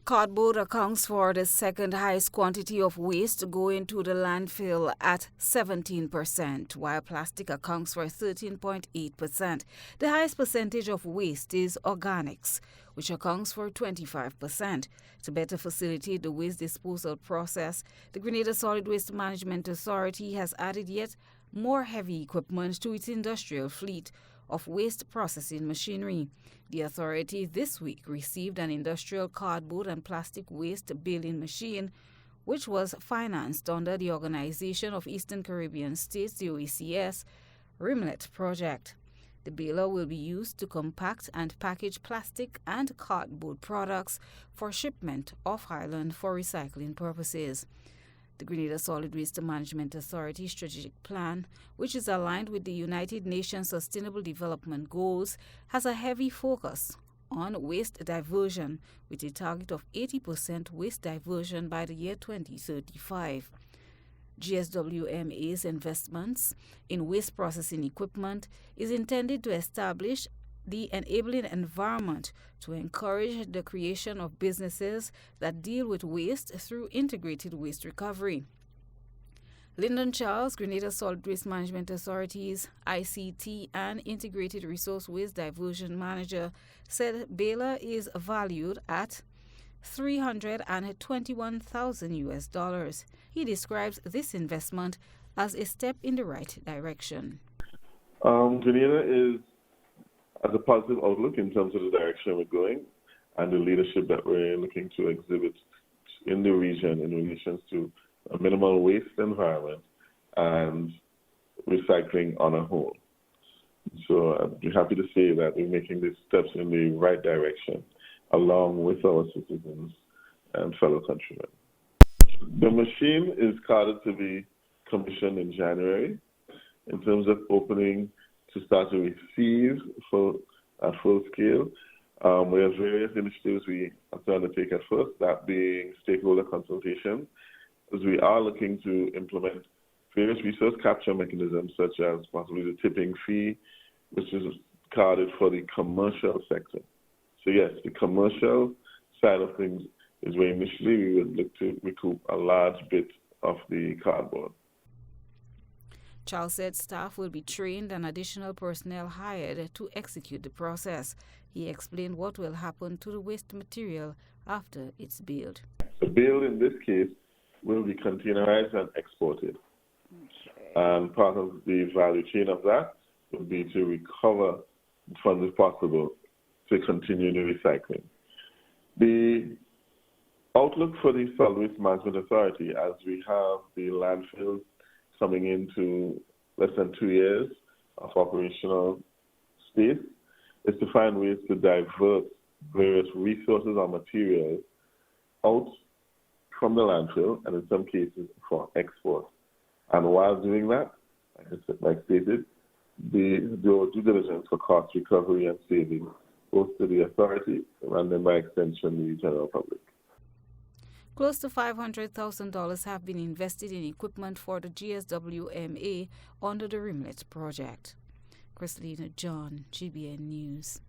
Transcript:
Cardboard accounts for the second highest quantity of waste going to the landfill at 17%, while plastic accounts for 13.8%. The highest percentage of waste is organics, which accounts for 25%. To better facilitate the waste disposal process, the Grenada Solid Waste Management Authority has added yet more heavy equipment to its industrial fleet of waste processing machinery. The authority this week received an industrial cardboard and plastic waste baling machine, which was financed under the Organization of Eastern Caribbean States, the OECS, Rimlet project. The baler will be used to compact and package plastic and cardboard products for shipment off island for recycling purposes. The Grenada Solid Waste Management Authority strategic plan, which is aligned with the United Nations Sustainable Development Goals, has a heavy focus on waste diversion, with a target of 80% waste diversion by the year 2035. GSWMA's investments in waste processing equipment is intended to establish the enabling environment to encourage the creation of businesses that deal with waste through integrated waste recovery. Lyndon Charles, Grenada Solid Waste Management Authority's ICT and Integrated Resource Waste Diversion Manager, said baler is valued at $321,000. He describes this investment as a step in the right direction. Grenada has a positive outlook in terms of the direction we're going and the leadership that we're looking to exhibit in the region in relation to a minimal waste environment and recycling on a whole. So I'd be happy to say that we're making these steps in the right direction along with our citizens and fellow countrymen. The machine is carded to be commissioned in January. In terms of opening to start to receive at full scale, we have various initiatives we have to undertake at first, that being stakeholder consultation, as we are looking to implement various resource capture mechanisms, such as possibly the tipping fee, which is carded for the commercial sector. So yes, the commercial side of things is where initially we would look to recoup a large bit of the cardboard. Charles said staff will be trained and additional personnel hired to execute the process. He explained what will happen to the waste material after it's baled. The bale in this case will be containerized and exported. Okay. And part of the value chain of that would be to recover funds if possible to continue the recycling. The outlook for the Solid Waste Management Authority, as we have the landfills coming into less than 2 years of operational state, is to find ways to divert various resources or materials out from the landfill, and in some cases for export. And while doing that, like stated, the due diligence for cost recovery and savings, both to the authority and then by extension the general public. Close to $500,000 have been invested in equipment for the GSWMA under the Rimlet project. Christina John, GBN News.